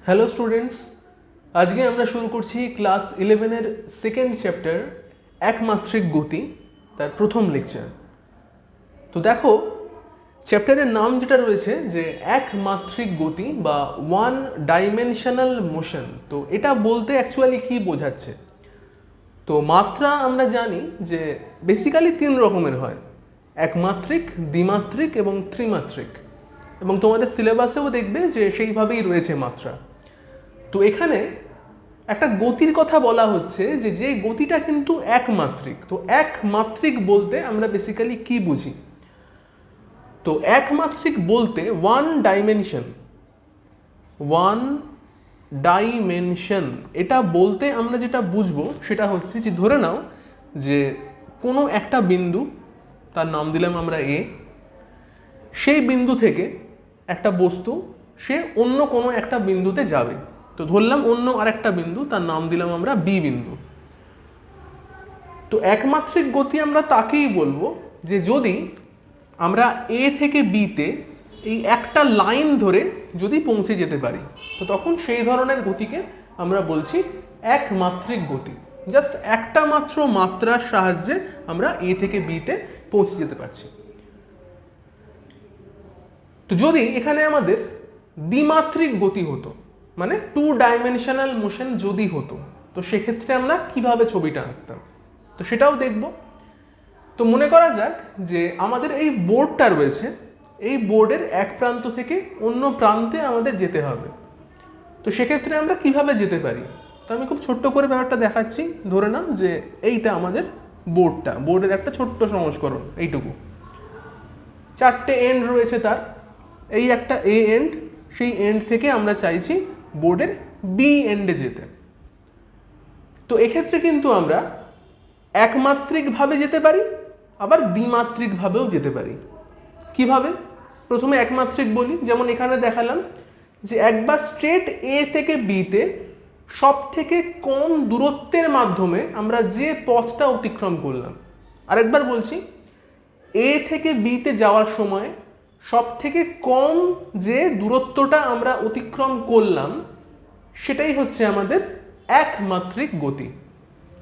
Hello students, আজকে আমরা শুরু করছি ক্লাস 11-এর সেকেন্ড চ্যাপ্টার একমাত্রিক গতি, তার প্রথম লেকচার। তো দেখো, চ্যাপ্টারের নাম যেটা রয়েছে যে একমাত্রিক গতি বা ওয়ান ডাইমেনশনাল মোশন। তো এটা বলতে অ্যাকচুয়ালি কি বোঝাচ্ছে? তো মাত্রা আমরা জানি যে বেসিক্যালি তিন রকমের হয়: একমাত্রিক, দ্বিমাত্রিক এবং ত্রিমাত্রিক। এবং তোমাদের সিলেবাসেও দেখবে যে সেইভাবেই রয়েছে মাত্রা। তো এখানে একটা গতির কথা বলা হচ্ছে যে গতিটা কিন্তু একমাত্রিক। তো একমাত্রিক বলতে আমরা বেসিক্যালি কি বুঝি? তো একমাত্রিক বলতে ওয়ান ডাইমেনশন এটা বলতে আমরা যেটা বুঝবো সেটা হচ্ছে যে ধরে নাও যে কোনো একটা বিন্দু, তার নাম দিলাম আমরা এ, সেই বিন্দু থেকে একটা বস্তু সে অন্য কোনো একটা বিন্দুতে যাবে। তো ধরলাম অন্য আরেকটা বিন্দু, তার নাম দিলাম আমরা বি বিন্দু। তো একমাত্রিক গতি আমরা তাকেই বলবো যে যদি আমরা এ থেকে বিতে এই একটা লাইন ধরে যদি পৌঁছে যেতে পারি, তো তখন সেই ধরনের গতিকে আমরা বলছি একমাত্রিক গতি। জাস্ট একটা মাত্র মাত্রার সাহায্যে আমরা এ থেকে বিতে পৌঁছে যেতে পারছি। তো যদি এখানে আমাদের দ্বিমাত্রিক গতি হতো, মানে টু ডাইমেনশনাল মোশন যদি হতো, তো সেক্ষেত্রে আমরা কিভাবে ছবিটা আঁকতাম, তো সেটাও দেখব। তো মনে করা যাক যে আমাদের এই বোর্ডটা রয়েছে, এই বোর্ডের এক প্রান্ত থেকে অন্য প্রান্তে আমাদের যেতে হবে। তো সেক্ষেত্রে আমরা কিভাবে যেতে পারি? তো আমি খুব ছোট্ট করে ব্যাপারটা দেখাচ্ছি। ধরে নাও যে এইটা আমাদের বোর্ডের একটা ছোট্ট সংস্করণ, এইটুকু। চারটে এন্ড রয়েছে তার, এই একটা এ এন্ড, সেই এন্ড থেকে আমরা চাইছি বোর্ডের বি এন্ডে যেতে। তো এক্ষেত্রে কিন্তু আমরা একমাত্রিকভাবে যেতে পারি, আবার দ্বিমাত্রিকভাবেও যেতে পারি। কিভাবে? প্রথমে একমাত্রিক বলি, যেমন এখানে দেখালাম যে একবার স্ট্রেট এ থেকে বিতে সব থেকে কম দূরত্বের মাধ্যমে আমরা যে পথটা অতিক্রম করলাম। আরেকবার বলছি, এ থেকে বিতে যাওয়ার সময় সব থেকে কম যে দূরত্বটা আমরা অতিক্রম করলাম সেটাই হচ্ছে আমাদের একমাত্রিক গতি।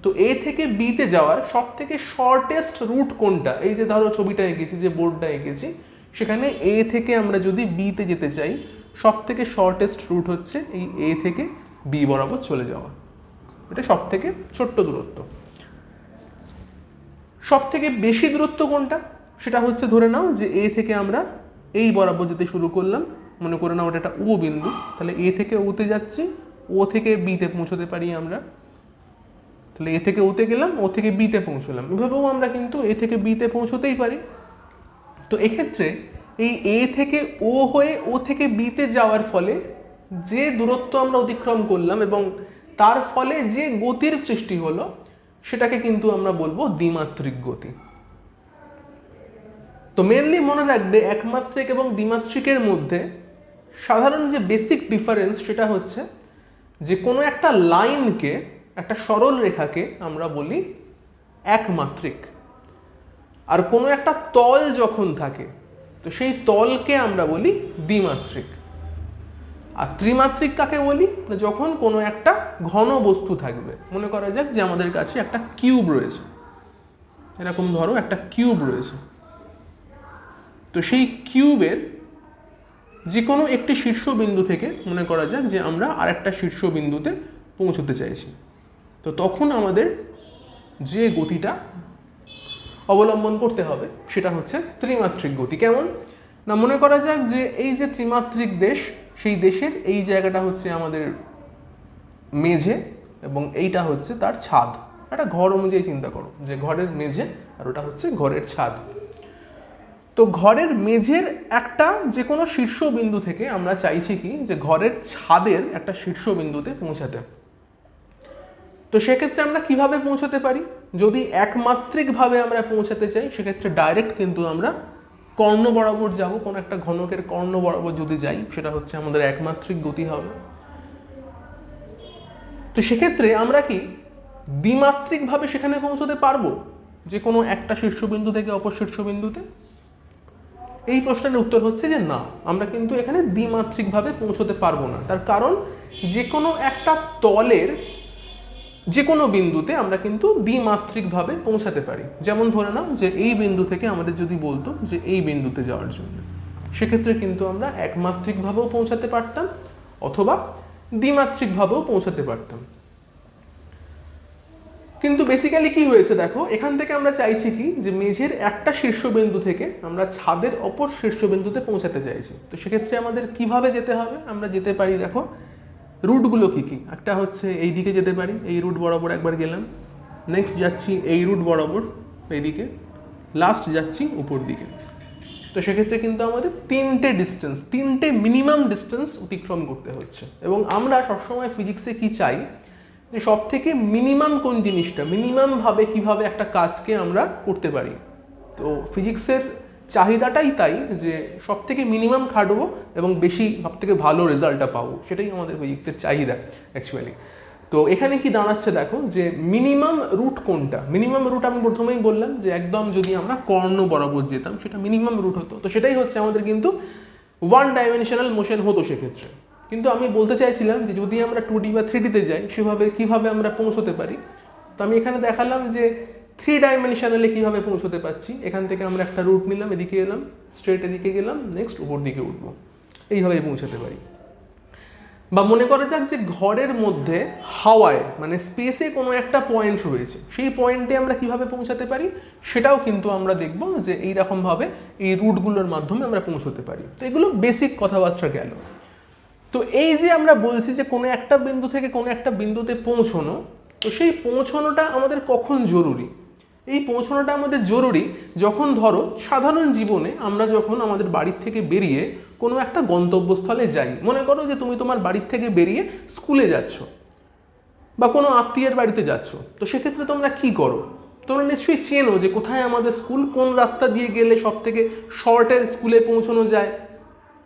তো এ থেকে বিতে যাওয়ার সব থেকে শর্টেস্ট রুট কোনটা? এই যে ধরো ছবিটা এঁকেছি, যে বোর্ডটা এঁকেছি, সেখানে এ থেকে আমরা যদি বিতে যেতে চাই, সব থেকে শর্টেস্ট রুট হচ্ছে এই এ থেকে বি বরাবর চলে যাওয়া। এটা সব থেকে ছোট্ট দূরত্ব। সব থেকে বেশি দূরত্ব কোনটা? সেটা হচ্ছে ধরে নাও যে এ থেকে আমরা এই বরাবর যেতে শুরু করলাম, মনে করে নাও ওটা একটা ও বিন্দু, তাহলে এ থেকে ওতে যাচ্ছি, ও থেকে বিতে পৌঁছতে পারি আমরা। তাহলে এ থেকে ওতে গেলাম, ও থেকে বিতে পৌঁছলাম। এভাবেও আমরা কিন্তু এ থেকে বিতে পৌঁছতেই পারি। তো এক্ষেত্রে এই এ থেকে ও হয়ে ও থেকে বিতে যাওয়ার ফলে যে দূরত্ব আমরা অতিক্রম করলাম এবং তার ফলে যে গতির সৃষ্টি হলো, সেটাকে কিন্তু আমরা বলবো দ্বিমাত্রিক গতি। তো মেনলি মনে রাখবে একমাত্রিক এবং দ্বিমাত্রিকের মধ্যে সাধারণ যে বেসিক ডিফারেন্স সেটা হচ্ছে যে কোনো একটা লাইনকে, একটা সরল রেখাকে আমরা বলি একমাত্রিক, আর কোনো একটা তল যখন থাকে তো সেই তলকে আমরা বলি দ্বিমাত্রিক। আর ত্রিমাত্রিক কাকে বলি? যখন কোনো একটা ঘন বস্তু থাকবে। মনে করা যাক যে আমাদের কাছে একটা কিউব রয়েছে, এরকম ধরো একটা কিউব রয়েছে। তো সেই কিউবের যে কোনো একটি শীর্ষবিন্দু থেকে মনে করা যাক যে আমরা আরেকটা শীর্ষবিন্দুতে পৌঁছতে চাইছি। তো তখন আমাদের যে গতিটা অবলম্বন করতে হবে সেটা হচ্ছে ত্রিমাত্রিক গতি। কেমন না, মনে করা যাক যে এই যে ত্রিমাত্রিক দেশ, সেই দেশের এই জায়গাটা হচ্ছে আমাদের মেঝে এবং এইটা হচ্ছে তার ছাদ। একটা ঘর অনুযায়ী চিন্তা করো যে ঘরের মেঝে আর ওটা হচ্ছে ঘরের ছাদ। তো ঘরের মেঝের একটা যে কোনো শীর্ষবিন্দু থেকে আমরা চাইছি কি যে ঘরের ছাদের একটা শীর্ষবিন্দুতে পৌঁছাতে। তো সেক্ষেত্রে আমরা কিভাবে পৌঁছাতে পারি? যদি একমাত্রিকভাবে আমরা পৌঁছাতে চাই সেক্ষেত্রে ডাইরেক্ট কিন্তু আমরা কর্ণ বরাবর যাব। কোনো একটা ঘনকের কর্ণ বরাবর যদি যাই, সেটা হচ্ছে আমাদের একমাত্রিক গতি হবে। তো সেক্ষেত্রে আমরা কি দ্বিমাত্রিকভাবে সেখানে পৌঁছতে পারবো, যে কোনো একটা শীর্ষবিন্দু থেকে অপর শীর্ষবিন্দুতে? এই প্রশ্নের উত্তর হচ্ছে যে না, আমরা কিন্তু এখানে দ্বিমাত্রিকভাবে পৌঁছতে পারবো না। তার কারণ যে কোনো একটা তলের যে কোনো বিন্দুতে আমরা কিন্তু দ্বিমাত্রিকভাবে পৌঁছাতে পারি। যেমন ধরে নাও যে এই বিন্দু থেকে আমাদের যদি বলতো যে এই বিন্দুতে যাওয়ার জন্য, সেক্ষেত্রে কিন্তু আমরা একমাত্রিকভাবেও পৌঁছাতে পারতাম অথবা দ্বিমাত্রিকভাবেও পৌঁছাতে পারতাম। কিন্তু বেসিক্যালি কি হয়েছে দেখো, এখান থেকে আমরা চাইছি কি যে মেঝের একটা শীর্ষবিন্দু থেকে আমরা ছাদের অপর শীর্ষবিন্দুতে পৌঁছাতে চাইছি। তো সেক্ষেত্রে আমাদের কিভাবে যেতে হবে? আমরা যেতে পারি, দেখো রুটগুলো কি কি। একটা হচ্ছে এই দিকে যেতে পারি, এই রুট বরাবর একবার গেলাম, নেক্সট যাচ্ছি এই রুট বরাবর এইদিকে, লাস্ট যাচ্ছি উপর দিকে। তো সেক্ষেত্রে কিন্তু আমাদের তিনটে মিনিমাম ডিস্টেন্স অতিক্রম করতে হচ্ছে। এবং আমরা সবসময় ফিজিক্সে কি চাই যে সব থেকে মিনিমাম কোন জিনিসটা, মিনিমামভাবে কিভাবে একটা কাজকে আমরা করতে পারি। তো ফিজিক্সের চাহিদাটাই তাই যে সব থেকে মিনিমাম খাটবো এবং বেশি সব থেকে ভালো রেজাল্টটা পাবো, সেটাই আমাদের ফিজিক্সের চাহিদা অ্যাকচুয়ালি। তো এখানে কি দাঁড়াচ্ছে দেখো যে মিনিমাম রুট কোনটা। মিনিমাম রুট আমি প্রথমেই বললাম যে একদম যদি আমরা কর্ণ বরাবর যেতাম সেটা মিনিমাম রুট হতো। তো সেটাই হচ্ছে আমাদের কিন্তু ওয়ান ডাইমেনশনাল মোশন হতো সেক্ষেত্রে। কিন্তু আমি বলতে চাইছিলাম যে যদি আমরা 2D বা 3Dতে যাই সেভাবে কিভাবে আমরা পৌঁছতে পারি। তো আমি এখানে দেখালাম যে 3 ডাইমেনশনালে কীভাবে পৌঁছতে পারছি। এখান থেকে আমরা একটা রুট নিলাম, এদিকে এলাম, স্ট্রেট এদিকে গেলাম, নেক্সট উপর দিকে উঠবো, এইভাবেই পৌঁছাতে পারি। বা মনে করা যাক যে ঘরের মধ্যে হাওয়ায় মানে স্পেসে কোনো একটা পয়েন্ট রয়েছে, সেই পয়েন্টে আমরা কিভাবে পৌঁছাতে পারি সেটাও কিন্তু আমরা দেখব যে এইরকমভাবে এই রুটগুলোর মাধ্যমে আমরা পৌঁছতে পারি। তো এগুলো বেসিক কথাবার্তা গেল। তো এই যে আমরা বলছি যে কোনো একটা বিন্দু থেকে কোনো একটা বিন্দুতে পৌঁছানো, তো সেই পৌঁছানোটা আমাদের কখন জরুরি? এই পৌঁছানোটা আমাদের জরুরি যখন ধরো সাধারণ জীবনে আমরা যখন আমাদের বাড়ির থেকে বেরিয়ে কোনো একটা গন্তব্যস্থলে যাই। মনে করো যে তুমি তোমার বাড়ির থেকে বেরিয়ে স্কুলে যাচ্ছ বা কোনো আত্মীয়ের বাড়িতে যাচ্ছ। তো সেক্ষেত্রে তোমরা কি করো? তোমরা নিশ্চয়ই চেনো যে কোথায় আমাদের স্কুল, কোন রাস্তা দিয়ে গেলে সব থেকে শর্টের স্কুলে পৌঁছানো যায়,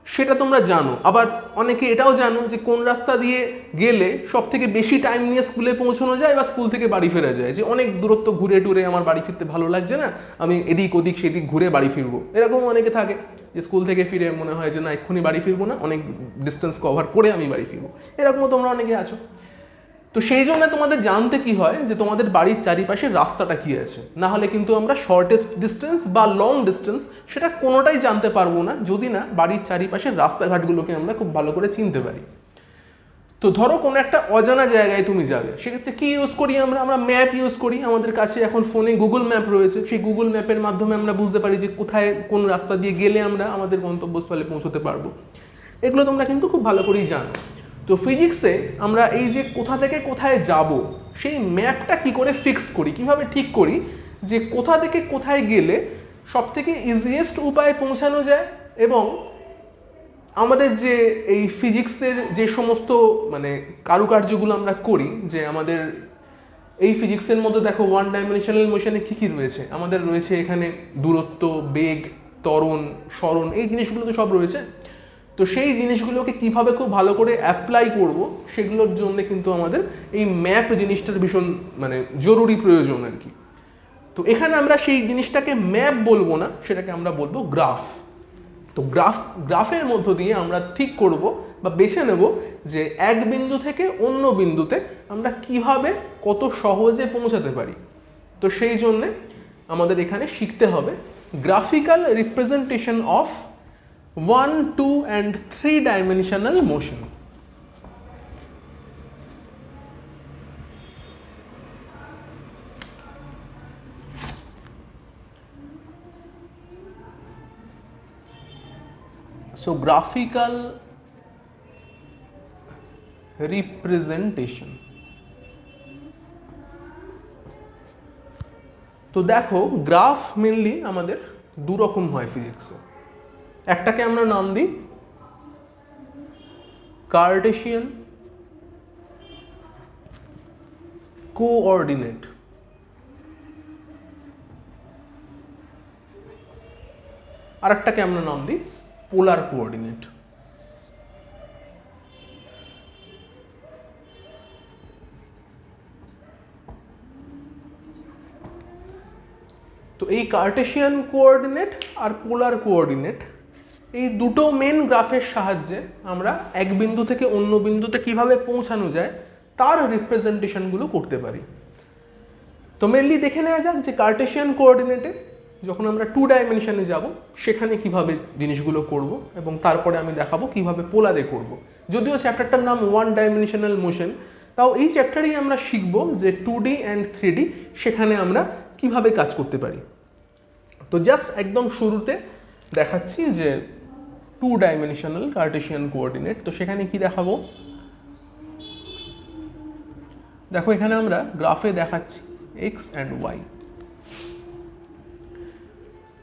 সেটা তোমরা জানো। আবার অনেকে এটাও জানো যে কোন রাস্তা দিয়ে গেলে সব থেকে বেশি টাইম নিয়ে স্কুলে পৌঁছানো যায় বা স্কুল থেকে বাড়ি ফেরা যায়। যে অনেক দূরত্ব ঘুরে টুরে আমার বাড়ি ফিরতে ভালো লাগছে না, আমি এদিক ওদিক সেদিক ঘুরে বাড়ি ফিরবো, এরকম অনেকে থাকে যে স্কুল থেকে ফিরে মনে হয় যে না এক্ষুনি বাড়ি ফিরবো না, অনেক ডিস্টেন্স কভার করে আমি বাড়ি ফিরবো, এরকমও তোমরা অনেকে আছো। তো সেই জন্য তোমাদের জানতে কি হয় যে তোমাদের বাড়ির চারিপাশে রাস্তাটা কি আছে, না হলে কিন্তু আমরা শর্টেস্ট ডিস্টেন্স বা লং ডিস্টেন্স সেটা কোনোটাই জানতে পারবো না যদি না বাড়ির চারিপাশের রাস্তাঘাটগুলোকে আমরা খুব ভালো করে চিনতে পারি। তো ধরো কোনো একটা অজানা জায়গায় তুমি যাবে, সেক্ষেত্রে কি ইউজ করি আমরা? আমরা ম্যাপ ইউজ করি। আমাদের কাছে এখন ফোনে গুগল ম্যাপ রয়েছে, সেই গুগল ম্যাপের মাধ্যমে আমরা বুঝতে পারি যে কোথায় কোন রাস্তা দিয়ে গেলে আমরা আমাদের গন্তব্যস্থলে পৌঁছতে পারবো। এগুলো তোমরা কিন্তু খুব ভালো করেই জানো। তো ফিজিক্সে আমরা এই যে কোথা থেকে কোথায় যাব সেই ম্যাপটা কি করে ফিক্স করি, কিভাবে ঠিক করি যে কোথা থেকে কোথায় গেলে সব থেকে ইজিয়েস্ট উপায়ে পৌঁছানো যায়। এবং আমাদের যে এই ফিজিক্সের যে সমস্ত মানে কারুকার্যগুলো আমরা করি, যে আমাদের এই ফিজিক্সের মধ্যে দেখো ওয়ান ডাইমেনশনাল মোশনে কী কী রয়েছে, আমাদের রয়েছে এখানে দূরত্ব, বেগ, ত্বরণ, সরণ, এই জিনিসগুলো তো সব রয়েছে। তো সেই জিনিসগুলোকে কিভাবে খুব ভালো করে অ্যাপ্লাই করব সেগুলোর জন্য কিন্তু আমাদের এই ম্যাপ জিনিসটার ভীষণ মানে জরুরি প্রয়োজন আর কি। তো এখানে আমরা সেই জিনিসটাকে ম্যাপ বলবো না, সেটাকে আমরা বলবো গ্রাফ। তো গ্রাফের মধ্য দিয়ে আমরা ঠিক করব বা বেছে নেব যে এক বিন্দু থেকে অন্য বিন্দুতে আমরা কিভাবে কত সহজে পৌঁছাতে পারি। তো সেই জন্যে আমাদের এখানে শিখতে হবে graphical representation of 1, 2 and 3 dimensional motion. So graphical representation. তো দেখো গ্রাফ মেনলি আমাদের দু রকম হয় ফিজিক্সে। একটাকে আমরা নাম দিই কার্টেশিয়ান কোঅর্ডিনেট, আর একটাকে আমরা নাম দিই পোলার কোঅর্ডিনেট। তো এই কার্টেশিয়ান কোঅর্ডিনেট আর পোলার কোঅর্ডিনেট এই দুটো মেন গ্রাফের সাহায্যে আমরা এক বিন্দু থেকে অন্য বিন্দুতে কিভাবে পৌঁছানো যায় তার রিপ্রেজেন্টেশনগুলো করতে পারি। তো মেনলি দেখে নেওয়া যাক যে কার্টেশিয়ান কোঅর্ডিনেটে যখন আমরা 2 ডাইমেনশনে যাব সেখানে কিভাবে জিনিসগুলো করব, এবং তারপরে আমি দেখাবো কিভাবে পোলারে করব। যদিও চ্যাপ্টারটার নাম 1 ডাইমেনশনাল মোশন, তাও এই চ্যাপ্টারেই আমরা শিখব যে 2D অ্যান্ড 3D সেখানে আমরা কিভাবে কাজ করতে পারি। তো জাস্ট একদম শুরুতে দেখাচ্ছি যে 2 ডাইমেনশনাল কার্টেশিয়ান কোঅর্ডিনেট। তো সেখানে কি দেখাবো, দেখো এখানে আমরা গ্রাফে দেখাচ্ছি এক্স অ্যান্ড ওয়াই।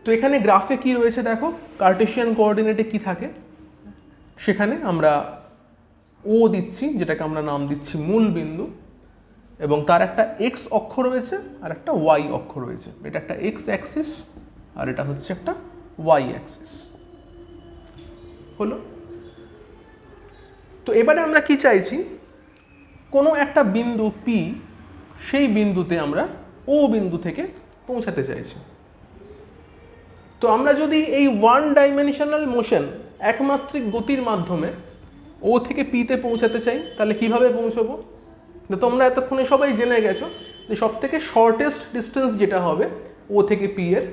তো এখানে গ্রাফে কি রয়েছে দেখো, কার্টেশিয়ান কোঅর্ডিনেটে কি থাকে, সেখানে আমরা ও দিচ্ছি, যেটাকে আমরা নাম দিচ্ছি মূল বিন্দু, এবং তার একটা এক্স অক্ষ রয়েছে আর একটা ওয়াই অক্ষ রয়েছে। এটা একটা এক্স অ্যাক্সিস আর এটা হচ্ছে একটা ওয়াই অ্যাক্সিস। হলো। তো এবারে আমরা কি চাইছি, কোনো একটা বিন্দু পি, সেই বিন্দুতে আমরা ও বিন্দু থেকে পৌঁছাতে চাইছি। তো আমরা যদি এই 1 ডাইমেনশনাল মোশন একমাত্রিক গতির মাধ্যমে ও থেকে পিতে পৌঁছাতে চাই, তাহলে কিভাবে পৌঁছবো? তো তোমরা এতক্ষণে সবাই জেনে গেছো যে সব থেকে শর্টেস্ট ডিস্টেন্স যেটা হবে ও থেকে পি এর,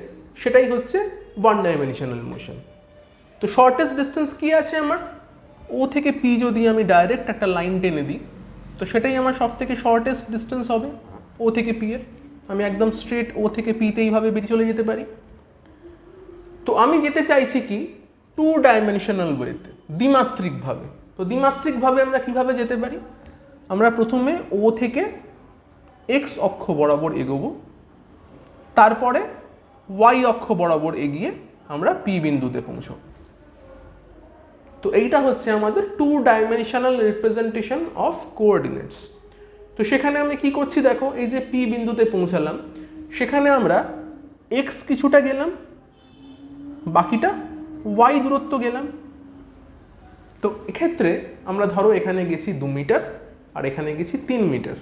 সেটাই হচ্ছে 1 ডাইমেনশনাল মোশন। তো শর্টেস্ট ডিস্টেন্স কি আছে আমার, ও থেকে পি যদি আমি ডাইরেক্ট একটা লাইন টেনে দিই, তো সেটাই আমার সব থেকে শর্টেস্ট ডিস্টেন্স হবে ও থেকে পি এর। আমি একদম স্ট্রেট ও থেকে পিতে এইভাবে বেরিয়ে চলে যেতে পারি। তো আমি যেতে চাইছি কি 2 ডাইমেনশনাল ওয়েতে, দ্বিমাত্রিকভাবে। তো দ্বিমাত্রিকভাবে আমরা কিভাবে যেতে পারি, আমরা প্রথমে ও থেকে এক্স অক্ষ বরাবর এগোবো, তারপরে ওয়াই অক্ষ বরাবর এগিয়ে আমরা পি বিন্দুতে পৌঁছব। তো এইটা হচ্ছে আমাদের 2 ডাইমেনশনাল রিপ্রেজেন্টেশন অফ কোঅর্ডিনেটস। তো সেখানে আমি কি করছি দেখো, এই যে পি বিন্দুতে পৌঁছালাম, সেখানে আমরা এক্স কিছুটা গেলাম, বাকিটা ওয়াই দূরত্ব গেলাম। তো এক্ষেত্রে আমরা ধরো এখানে গেছি 2 মিটার আর এখানে গেছি 3 মিটার।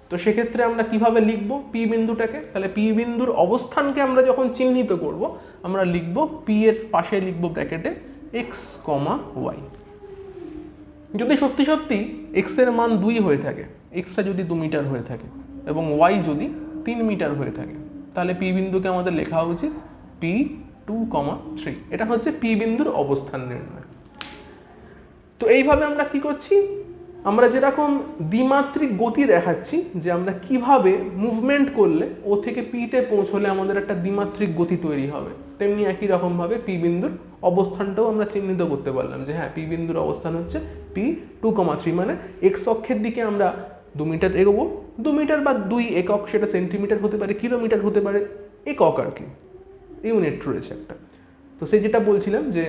তো সেক্ষেত্রে আমরা কিভাবে লিখবো পি বিন্দুটাকে, তাহলে পি বিন্দুর অবস্থানকে আমরা যখন চিহ্নিত করব, আমরা লিখব পি এর পাশে লিখব ব্র্যাকেটে এক্স কমা ওয়াই। যদি সত্যি সত্যি এক্স এর মান 2 হয়ে থাকে, এক্সটা যদি 2 মিটার হয়ে থাকে এবং ওয়াই যদি 3 মিটার হয়ে থাকে, তাহলে পি বিন্দুকে আমাদের লেখা উচিত পি 2,3। এটা হচ্ছে পি বিন্দুর অবস্থান নির্ণয়। তো এইভাবে আমরা কি করছি, আমরা যেরকম দ্বিমাত্রিক গতি দেখাচ্ছি যে আমরা কিভাবে মুভমেন্ট করলে ও থেকে পিতে পৌঁছলে আমাদের একটা দ্বিমাত্রিক গতি তৈরি হবে, তেমনি একই রকমভাবে পি বিন্দুর অবস্থানটাও আমরা চিহ্নিত করতে পারলাম যে হ্যাঁ, পি বিন্দুর অবস্থান হচ্ছে পি 2,3, মানে এক্স অক্ষের দিকে আমরা 2 মিটার এগোবো। 2 মিটার বা 2 একক, সেটা সেন্টিমিটার হতে পারে, কিলোমিটার হতে পারে, একক আর কি, ইউনিট রয়েছে একটা। তো সেই যেটা বলছিলাম যে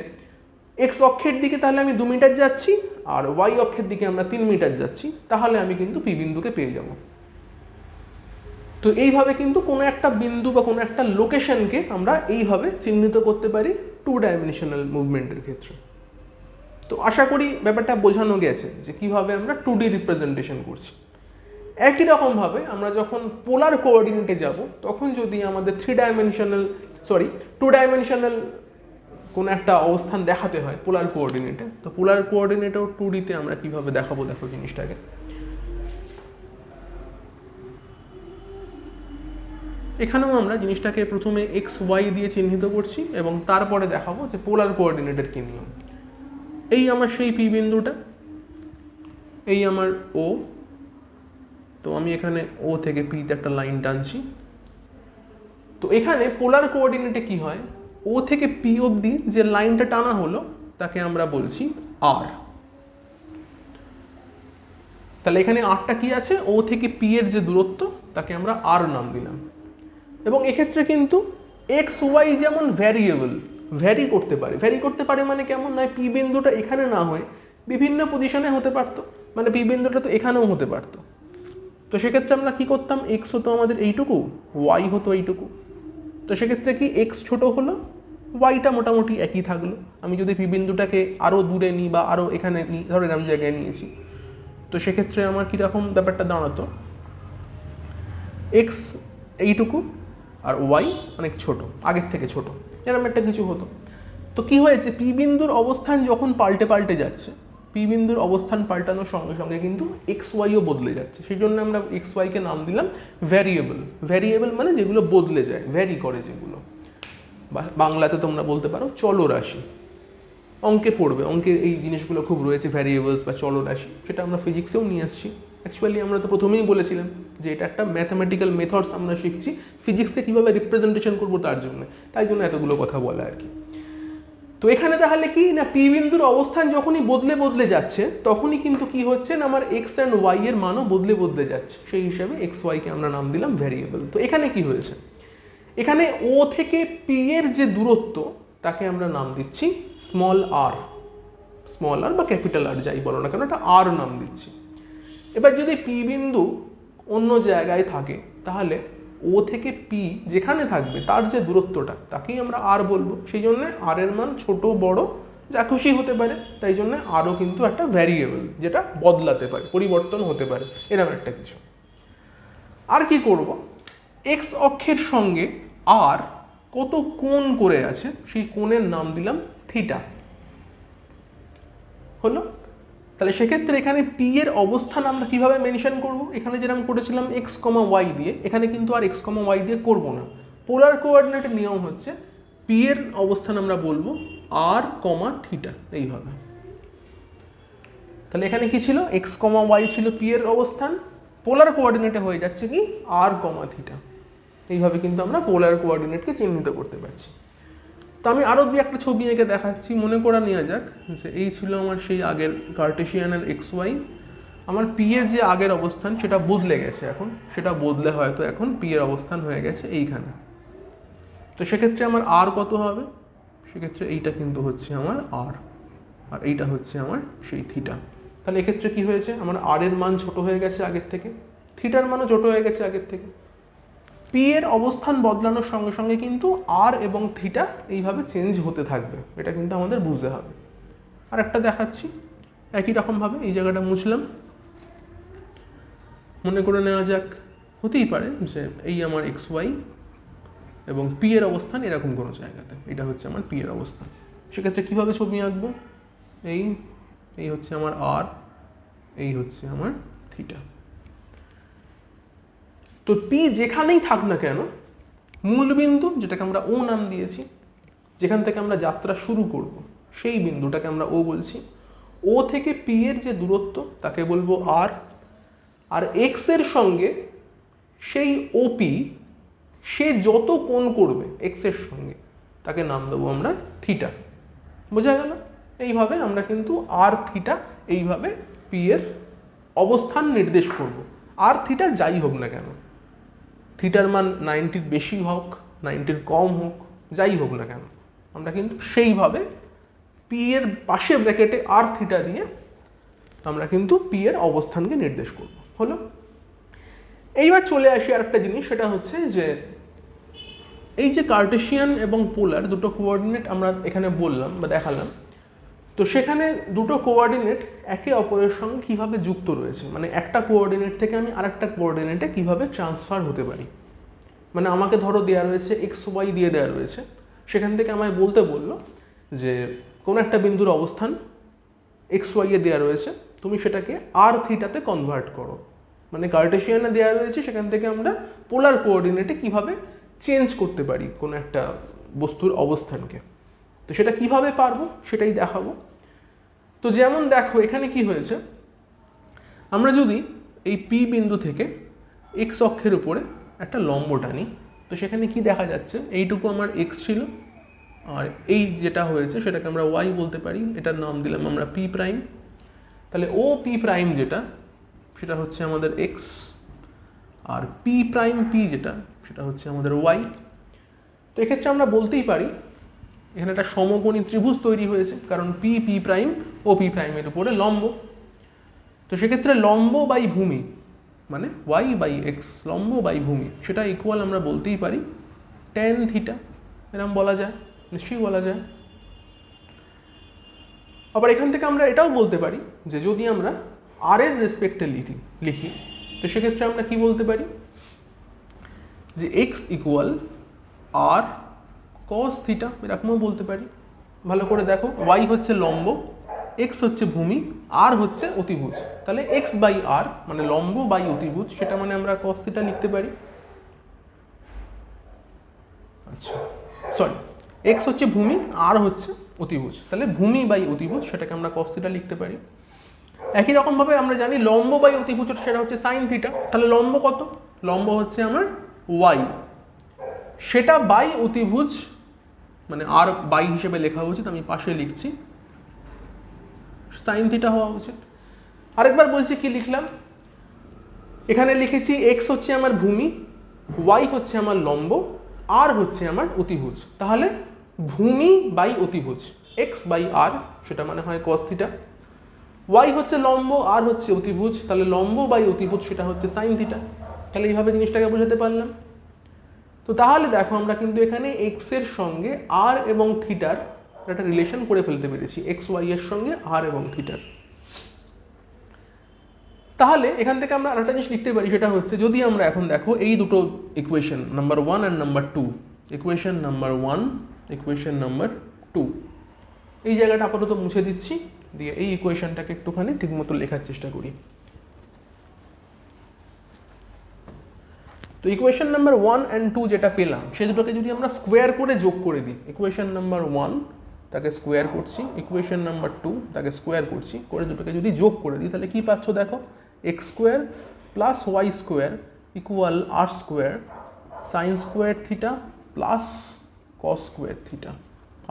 এক্স অক্ষের দিকে তাহলে আমি 2 মিটার যাচ্ছি আর ওয়াই অক্ষের দিকে আমরা 3 মিটার যাচ্ছি, তাহলে আমি কিন্তু পি বিন্দুকে পেয়ে যাব। তো এইভাবে কিন্তু কোনো একটা বিন্দু বা কোনো একটা লোকেশনকে আমরা এইভাবে চিহ্নিত করতে পারি 2 ডাইমেনশনাল মুভমেন্টের ক্ষেত্রে। তো আশা করি ব্যাপারটা বোঝানো গেছে যে কিভাবে আমরা 2D রিপ্রেজেন্টেশন করছি। একই রকমভাবে আমরা যখন পোলার কোঅর্ডিনেটে যাব, তখন যদি আমাদের 2 ডাইমেনশনাল কোনো একটা অবস্থান দেখাতে হয় পোলার কোঅর্ডিনেটে, তো পোলার কোঅর্ডিনেটেও 2Dতে আমরা কিভাবে দেখাবো দেখো জিনিসটাকে। এখানেও আমরা জিনিসটাকে প্রথমে এক্স ওয়াই দিয়ে চিহ্নিত করছি এবং তারপরে দেখাবো যে পোলার কোঅর্ডিনেটের কি নিয়ম। এই আমার সেই পি বিন্দুটা, এই আমার ও। তো আমি এখানে ও থেকে পিতে একটা লাইন টানছি। তো এখানে পোলার কোঅর্ডিনেটে কি হয়, ও থেকে পি অবধি যে লাইনটা টানা হলো তাকে আমরা বলছি আর। তাহলে এখানে আরটা কি আছে, ও থেকে পি এর যে দূরত্ব তাকে আমরা আর নাম দিলাম। এবং এক্ষেত্রে কিন্তু এক্স ওয়াই যেমন ভ্যারিয়েবল, ভ্যারি করতে পারে মানে কেমন, নয় পি বিন্দুটা এখানে না হয়ে বিভিন্ন পজিশনে হতে পারতো, মানে পি বিন্দুটা তো এখানেও হতে পারতো। তো সেক্ষেত্রে আমরা কি করতাম, এক্স হতো আমাদের এইটুকু, ওয়াই হতো এইটুকু। তো সেক্ষেত্রে কি এক্স ছোট হলো, ওয়াইটা মোটামুটি একই থাকলো। আমি যদি পি বিন্দুটাকে আরও দূরে নিই বা আরও এখানে নিই, ধরো এরকম জায়গায় নিয়েছি, তো সেক্ষেত্রে আমার কীরকম ব্যাপারটা দাঁড়াতো, এক্স এইটুকু আর ওয়াই অনেক ছোট, আগের থেকে ছোট, এরকম একটা কিছু হতো। তো কি হয়েছে, পি বিন্দুর অবস্থান যখন পাল্টে পাল্টে যাচ্ছে, পি বিন্দুর অবস্থান পাল্টানোর সঙ্গে সঙ্গে কিন্তু এক্স ওয়াইও বদলে যাচ্ছে। সেই জন্য আমরা এক্স ওয়াইকে নাম দিলাম ভ্যারিয়েবল। ভ্যারিয়েবল মানে যেগুলো বদলে যায়, ভ্যারি করে যেগুলো, বাংলাতে তোমরা বলতে পারো চলরাশি। অঙ্কে পড়বে, অঙ্কে এই জিনিসগুলো খুব রয়েছে, ভ্যারিয়েবলস বা চলরাশি, সেটা আমরা ফিজিক্সেও নিয়ে আসছি। অ্যাকচুয়ালি আমরা তো প্রথমেই বলেছিলাম যে এটা একটা ম্যাথামেটিক্যাল মেথডস আমরা শিখছি ফিজিক্সকে কীভাবে রিপ্রেজেন্টেশন করবো তার জন্য, তাই জন্য এতগুলো কথা বলা আর কি। তো এখানে তাহলে কি না, পি বিন্দুর অবস্থান যখনই বদলে বদলে যাচ্ছে তখনই কিন্তু কি হচ্ছে না, আমার এক্স অ্যান্ড ওয়াই এর মানও বদলে বদলে যাচ্ছে। সেই হিসাবে এক্স ওয়াইকে আমরা নাম দিলাম ভ্যারিয়েবল। তো এখানে কি হয়েছে, এখানে ও থেকে পি এর যে দূরত্ব তাকে আমরা নাম দিচ্ছি স্মল আর বা ক্যাপিটাল আর যাই বলো না কেন, এটা আর নাম দিচ্ছি। এবার যদি পি বিন্দু অন্য জায়গায় থাকে তাহলে ও থেকে পি যেখানে থাকবে তার যে দূরত্বটা তাকেই আমরা আর বলবো। সেই জন্য আর এর মান ছোট বড় যা খুশি হতে পারে, তাই জন্য আরও কিন্তু একটা ভ্যারিয়েবল যেটা বদলাতে পারে, পরিবর্তন হতে পারে, এরকম একটা কিছু। আর কি করব, এক্স অক্ষের সঙ্গে আর কত কোণ করে আছে সেই কোণের নাম দিলাম থিটা। হলো? তাহলে সেক্ষেত্রে এখানে পি এর অবস্থান আমরা কিভাবে মেনশন করব, এখানে যেরকম করেছিলাম এক্স কমা ওয়াই দিয়ে, এখানে কিন্তু আর এক্স কমা ওয়াই দিয়ে করবো না। পোলার কোঅর্ডিনেটের নিয়ম হচ্ছে পি এর অবস্থান আমরা বলবো আর কমা থিটা, এইভাবে। তাহলে এখানে কি ছিল, এক্স কমা ওয়াই ছিল পি এর অবস্থান, পোলার কোঅর্ডিনেটে হয়ে যাচ্ছে কি আর কমা থিটা। এইভাবে কিন্তু আমরা পোলার কোঅর্ডিনেটকে চিহ্নিত করতে পারছি। তো আমি আরও দু একটা ছবি এঁকে দেখাচ্ছি। মনে করা নেওয়া যাক যে এই ছিল আমার সেই আগের কার্টেশিয়ানের এক্স ওয়াই, আমার পি এর যে আগের অবস্থান সেটা বদলে গেছে, এখন সেটা বদলে হয়তো এখন পি এর অবস্থান হয়ে গেছে এইখানে। তো সেক্ষেত্রে আমার আর কত হবে, সেক্ষেত্রে এইটা কিন্তু হচ্ছে আমার আর, আর এইটা হচ্ছে আমার সেই থিটা। তাহলে এক্ষেত্রে কি হয়েছে, আমার আর এর মান ছোট হয়ে গেছে আগের থেকে, থিটার মানও ছোট হয়ে গেছে আগের থেকে। পি এর অবস্থান বদলানোর সঙ্গে সঙ্গে কিন্তু আর এবং থিটা এইভাবে চেঞ্জ হতে থাকবে, এটা কিন্তু আমাদের বুঝতে হবে। আর একটা দেখাচ্ছি একই রকমভাবে, এই জায়গাটা মুছলাম। মনে করে নেওয়া যাক, হতেই পারে যে এই আমার এক্স ওয়াই এবং পি এর অবস্থান এরকম কোনো জায়গাতে, এটা হচ্ছে আমার পি এর অবস্থান। সেক্ষেত্রে কীভাবে ছবি আঁকবো, এই হচ্ছে আমার আর, এই হচ্ছে আমার থিটা। তো পি যেখানেই থাক না কেন, মূল বিন্দু যেটাকে আমরা ও নাম দিয়েছি, যেখান থেকে আমরা যাত্রা শুরু করব, সেই বিন্দুটাকে আমরা ও বলছি। ও থেকে পি এর যে দূরত্ব তাকে বলবো আর, আর এক্স এর সঙ্গে সেই ওপি সে যত কোণ করবে এক্স এর সঙ্গে তাকে নাম দেবো আমরা থিটা। বোঝা গেল? এইভাবে আমরা কিন্তু আর থিটা এইভাবে পি এর অবস্থান নির্দেশ করব। আর থিটা যাই হোক না কেন, থিটার মান 90-র বেশি হোক, 90-র কম হোক, যাই হোক না কেন, আমরা কিন্তু সেইভাবে পি এর পাশে ব্র্যাকেটে আর থিটা দিয়ে আমরা কিন্তু পি এর অবস্থানকে নির্দেশ করব। হলো? এইবার চলে আসি আর একটা জিনিস, সেটা হচ্ছে যে এই যে কার্টেশিয়ান এবং পোলার দুটো কোঅর্ডিনেট আমরা এখানে বললাম বা দেখালাম, তো সেখানে দুটো কোঅর্ডিনেট একে অপরের সঙ্গে কীভাবে যুক্ত রয়েছে, মানে একটা কোঅর্ডিনেট থেকে আমি আরেকটা কোঅর্ডিনেটে কীভাবে ট্রান্সফার হতে পারি। মানে আমাকে ধরো দেওয়া রয়েছে এক্স ওয়াই দিয়ে দেওয়া রয়েছে, সেখান থেকে আমায় বলতে বললো যে কোনো একটা বিন্দুর অবস্থান এক্স ওয়াইয়ে দেওয়া রয়েছে, তুমি সেটাকে আর থিটাতে কনভার্ট করো। মানে কার্টেশিয়ানে দেওয়া রয়েছে, সেখান থেকে আমরা পোলার কোঅর্ডিনেটে কীভাবে চেঞ্জ করতে পারি কোনো একটা বস্তুর অবস্থানকে। তো সেটা কিভাবে পারবো সেটাই দেখাবো। তো যেমন দেখো এখানে কি হয়েছে, আমরা যদি এই পি বিন্দু থেকে এক্স অক্ষের উপরে একটা লম্ব টানি, তো সেখানে কি দেখা যাচ্ছে, এইটুকু আমার এক্স ছিল, আর এই যেটা হয়েছে সেটাকে আমরা ওয়াই বলতে পারি, এটার নাম দিলাম আমরা পি প্রাইম। তাহলে ও পি প্রাইম যেটা, সেটা হচ্ছে আমাদের এক্স, আর পি প্রাইম পি যেটা, সেটা হচ্ছে আমাদের ওয়াই। তো এক্ষেত্রে আমরা বলতেই পারি এখানে একটা সমকোণী ত্রিভুজ তৈরি হয়েছে, কারণ পি পি প্রাইম ও পি প্রাইমের উপরে লম্ব। তো সেক্ষেত্রে লম্ব বাই ভূমি মানে ওয়াই বাই এক্স, লম্ব বাই ভূমি, সেটা ইকুয়াল আমরা বলতেই পারি ট্যান থিটা, এরকম বলা যায়, নিশ্চয়ই বলা যায়। আবার এখান থেকে আমরা এটাও বলতে পারি যে যদি আমরা আর এর রেসপেক্টে লিখি তো সেক্ষেত্রে আমরা কি বলতে পারি যে এক্স ইকুয়াল আর কস থিটা, এরকমও বলতে পারি। ভালো করে দেখো, ওয়াই হচ্ছে লম্ব, এক্স হচ্ছে ভূমি, আর হচ্ছে অতিভুজ। তাহলে এক্স বাই আর মানে লম্ব বাই অতিভুজ, সেটা মানে আমরা কস থিটা লিখতে পারি। আচ্ছা সরি, এক্স হচ্ছে ভূমি, আর হচ্ছে অতিভুজ, তাহলে ভূমি বাই অতিভুজ সেটাকে আমরা কস থিটা লিখতে পারি। একই রকম ভাবে আমরা জানি লম্ব বাই অতিভুজ সেটা হচ্ছে সাইন থিটা। তাহলে লম্ব কত? লম্ব হচ্ছে আমার ওয়াই, সেটা বাই অতিভুজ মানে আর বাই হিসেবে লেখা উচিত, আমি পাশে লিখছি সাইন থিটা হওয়া উচিত। আরেকবার বলছি কি লিখলাম, এখানে লিখেছি এক্স হচ্ছে আমার ভূমি, ওয়াই হচ্ছে আমার লম্ব, আর হচ্ছে আমার অতিভুজ। তাহলে ভূমি বাই অতিভুজ এক্স বাই আর সেটা মানে হয় কস থিটা। ওয়াই হচ্ছে লম্ব, আর হচ্ছে অতিভুজ, তাহলে লম্ব বাই অতিভুজ সেটা হচ্ছে সাইন থিটা। তাহলে এইভাবে জিনিসটাকে বোঝাতে পারলাম। তো তাহলে দেখো আমরা কিন্তু এখানে এক্স এর সঙ্গে আর এবং থিটার একটা রিলেশন করে ফেলতে পেরেছি, এক্স ওয়াই এর সঙ্গে আর এবং থিটার। তাহলে এখান থেকে আমরা আরেকটা জিনিস লিখতে পারি, সেটা হচ্ছে যদি আমরা এখন দেখো এই দুটো equation number 1 and number 2, equation number 1, equation number 2, এই জায়গাটা আপাতত মুছে দিচ্ছি, দিয়ে এই ইকুয়েশনটাকে একটুখানি ঠিকমতো লেখার চেষ্টা করি। তো ইকুয়েশন নাম্বার 1 অ্যান্ড 2 যেটা পেলাম সে দুটোকে যদি আমরা স্কোয়ার করে যোগ করে দিই, ইকুয়েশন নাম্বার 1 তাকে স্কোয়ার করছি, ইকুয়েশন নাম্বার 2 তাকে স্কোয়ার করছি, করে দুটোকে যদি যোগ করে দিই তাহলে কি পাচ্ছ দেখো, x square plus Y square equal r square sine square theta plus cos square theta,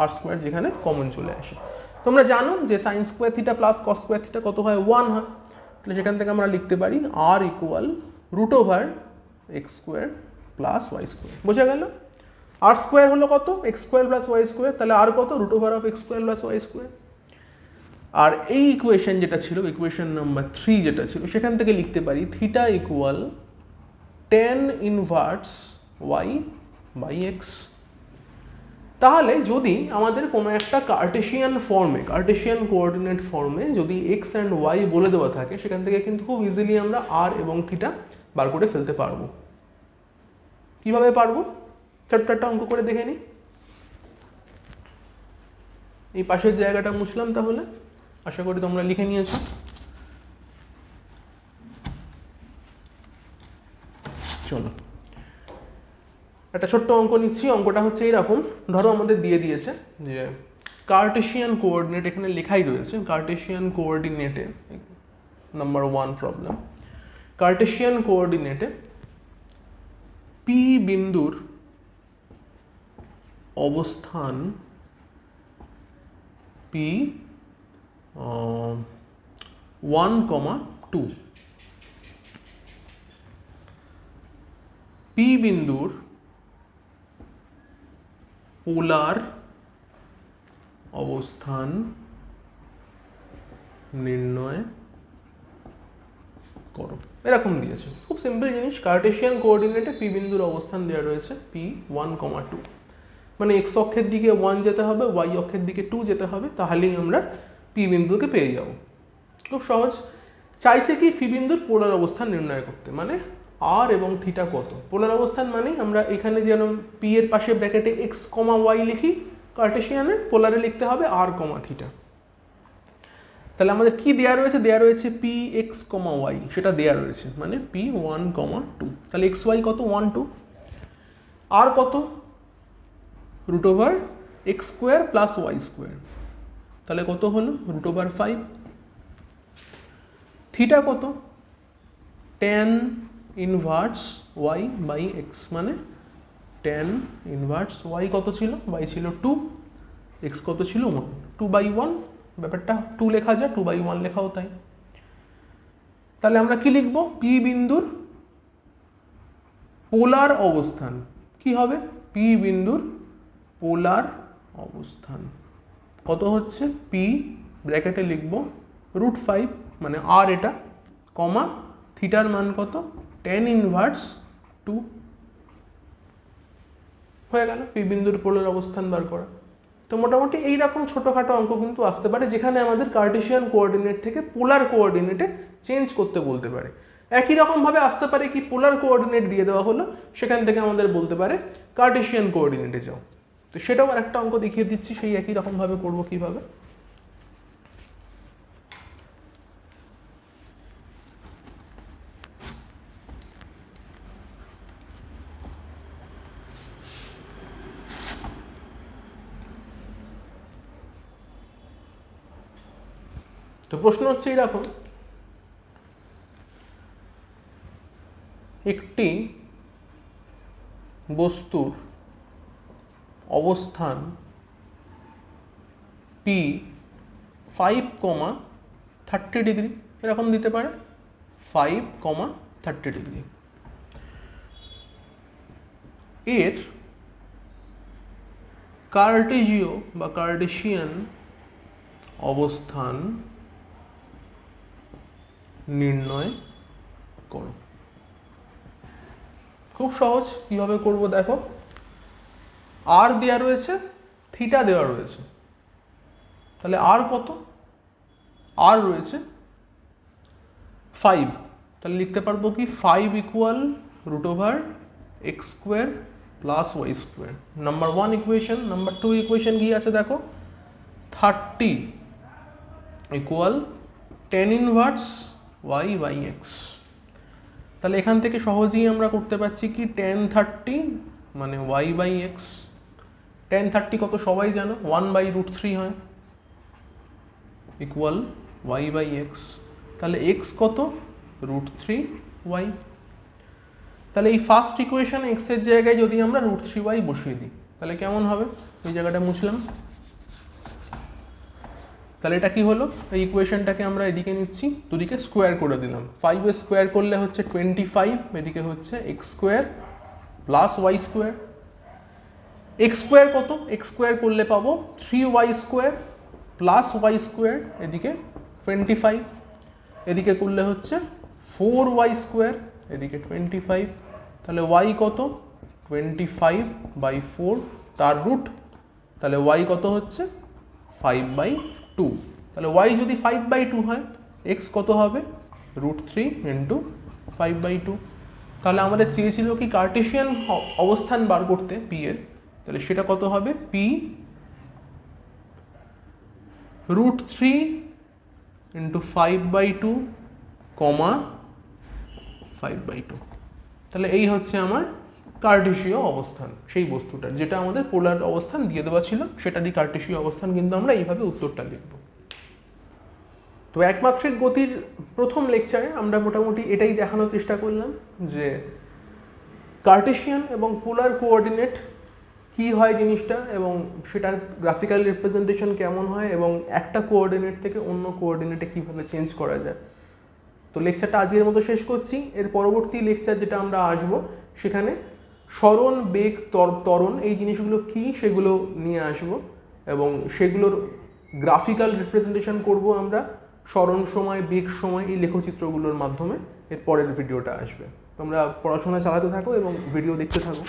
r square যেখানে কমন চলে আসে। তোমরা জানো যে sine square theta plus cos square theta কত হয়, 1 হয়। তাহলে সেখান থেকে আমরা লিখতে পারি r equal root over x square plus Y square. বোঝা গেল? আর স্কোয়ার হলো কত, x square plus Y square, তাহলে আর কত, root over of x square plus Y square. আর এই ইকুয়েশন যেটা ছিল, ইকুয়েশন নাম্বার 3 যেটা ছিল, সেখান থেকে লিখতে পারি theta equal tan inverse Y by X. তাহলে যদি আমাদের কোনো একটা কার্টেশিয়ান ফর্মে, কার্টেশিয়ান কোঅর্ডিনেট ফর্মে যদি এক্স অ্যান্ড ওয়াই বলে দেওয়া থাকে, সেখান থেকে কিন্তু খুব ইজিলি আমরা আর এবং থিটা বার করে ফেলতে পারবো। কিভাবে পারবো? ছোট্ট অঙ্ক করে দেখে নিই। এই পাশের জায়গাটা মুছলাম, তাহলে আশা করি তোমরা লিখে নিয়েছো। চলো একটা ছোট্ট অঙ্ক নিচ্ছি। অঙ্কটা হচ্ছে এইরকম, ধরো আমাদের দিয়ে দিয়েছে যে কার্টেশিয়ান কোঅর্ডিনেট, এখানে লেখাই রয়েছে কার্টেশিয়ান কোঅর্ডিনেটে নাম্বার 1 প্রবলেম, কার্টেশিয়ান কোঅর্ডিনেটে পি বিন্দুর অবস্থান পি 1,2, পি বিন্দুর পোলার অবস্থান নির্ণয় করো, এরকম দিয়েছে। খুব সিম্পল জিনিস, কার্টেশিয়ান কোঅর্ডিনেটে পি বিন্দুর অবস্থান দেওয়া রয়েছে পি 1,2, মানে এক্স অক্ষের দিকে 1 যেতে হবে, ওয়াই অক্ষের দিকে 2 যেতে হবে, তাহলেই আমরা পি বিন্দুকে পেয়ে যাব। খুব সহজ। চাইছে কি পি বিন্দুর পোলার অবস্থান নির্ণয় করতে, মানে আর এবং থিটা কত। পোলার অবস্থান মানে আমরা এখানে যেন পি এর পাশে ব্র্যাকেটে এক্স কমা ওয়াই লিখি, কার্টেশিয়ানে পোলারে লিখতে হবে আর কমা থিটা। তাহলে আমাদের কি দেয়া রয়েছে, দেয়া রয়েছে পি এক্স কমা ওয়াই, সেটা দেয়া রয়েছে, মানে পি 1,2। তাহলে এক্স ওয়াই কত, 1 2, আর কত, root over x square plus Y square, তাহলে কত হলো, রুট ওভার 5। থিটা কত, tan inverse Y by X, মানে টেন ইনভার্স ওয়াই কত ছিল, ওয়াই ছিল 2, এক্স কত ছিল 1, 2/1, ব্যাপারটা 2 লেখা যায়, 2/1 লেখাও তাই। তাহলে আমরা কি লিখব, পি বিন্দুর পোলার অবস্থান কি হবে, পি বিন্দুর পোলার অবস্থান কত হচ্ছে, পি ব্র্যাকেটে লিখব রুট 5, মানে আর এটা, কমা থিটার মান কত, টেন ইনভার্স 2, হয়ে গেল পি বিন্দুর পোলার অবস্থান বার করা। তো মোটামুটি এইরকম ছোটোখাটো অঙ্ক কিন্তু আসতে পারে, যেখানে আমাদের কার্টেশিয়ান কোঅর্ডিনেট থেকে পোলার কোঅর্ডিনেটে চেঞ্জ করতে বলতে পারে। একই রকমভাবে আসতে পারে কি, পোলার কোঅর্ডিনেট দিয়ে দেওয়া হলো, সেখান থেকে আমাদের বলতে পারে কার্টেশিয়ান কোঅর্ডিনেটে যাও। তো সেটাও আর একটা অঙ্ক দেখিয়ে দিচ্ছি, সেই একই রকমভাবে করবো কিভাবে। তো প্রশ্ন হচ্ছে এরকম, একটি বস্তুর অবস্থান P 5, 30 ডিগ্রি এরকম দিতে পারে, 5, 30 ডিগ্রি। এর কার্টেজীয় বা কার্টেশিয়ান অবস্থান নির্ণয় করো। খুব সহজ, কিভাবে করব দেখো, আর দেওয়া রয়েছে, থিটা দেওয়া রয়েছে, তাহলে আর কত, আর রয়েছে 5, তাহলে লিখতে পারবো কি 5 equal √x² plus y²। Number 1 equation. Number 2 equation কি আছে দেখো, 30 ইকুয়াল tan ইনভার্স y/x। তাহলে এখান থেকে সহজেই আমরা করতে পারছি কি tan 30 মানে y/x। tan 30 কত সবাই জানো, 1/√3 হয়, ইকুয়াল y/x। তাহলে x কত, √3y। তাহলে এই ফার্স্ট ইকুয়েশন x এর জায়গায় যদি আমরা √3y বসিয়ে দিই তাহলে কেমন হবে, এই জায়গাটা মুছলাম। তাহলে এটা কি হলো, এই ইকুয়েশনটাকে আমরা এদিকে নিচ্ছি, দুদিকে স্কোয়ার করে দিলাম। 5 এর স্কোয়ার করলে হচ্ছে 25, এদিকে হচ্ছে x² প্লাস y²। x² কত, x² করলে পাবো 3y² প্লাস y², এদিকে 25, এদিকে করলে হচ্ছে 4y², এদিকে 25। তাহলে y কত, 25/4 তার রুট, তাহলে y কত হচ্ছে 5/2। তাহলে y যদি 5/2 হয়, x কত হবে, √3 × 5/2। তাহলে আমাদের চেয়েছিল কি কার্টেশিয়ান অবস্থান বার করতে p এর, তাহলে সেটা কত হবে, p √3 × 5/2, 5/2। তাহলে এই হচ্ছে আমার কার্টেশীয় অবস্থান সেই বস্তুটার, যেটা আমাদের পোলার অবস্থান দিয়ে দেওয়া ছিল, সেটারই কার্টেশীয় অবস্থান, কিন্তু আমরা এইভাবে উত্তরটা লিখব। তো একমাত্রিক গতির প্রথম লেকচারে আমরা মোটামুটি এটাই দেখানোর চেষ্টা করলাম যে কার্টেশিয়ান এবং পোলার কোঅর্ডিনেট কি হয় জিনিসটা, এবং সেটার গ্রাফিক্যাল রিপ্রেজেন্টেশন কেমন হয়, এবং একটা কোঅর্ডিনেট থেকে অন্য কোঅর্ডিনেটে কিভাবে চেঞ্জ করা যায়। তো লেকচারটা আজকের মতো শেষ করছি। এর পরবর্তী লেকচার যেটা আমরা আসব, সেখানে সরণ, বেগ, ত্বরণ এই জিনিসগুলো কি সেগুলো নিয়ে আসব, এবং সেগুলোর গ্রাফিক্যাল রিপ্রেজেন্টেশন করব আমরা সরণ সময়, বেগ সময় এই লেখচিত্রগুলোর মাধ্যমে। এর পরের ভিডিওটা আসবে। তোমরা পড়াশোনা চালাতে থাকো এবং ভিডিও দেখতে থাকো।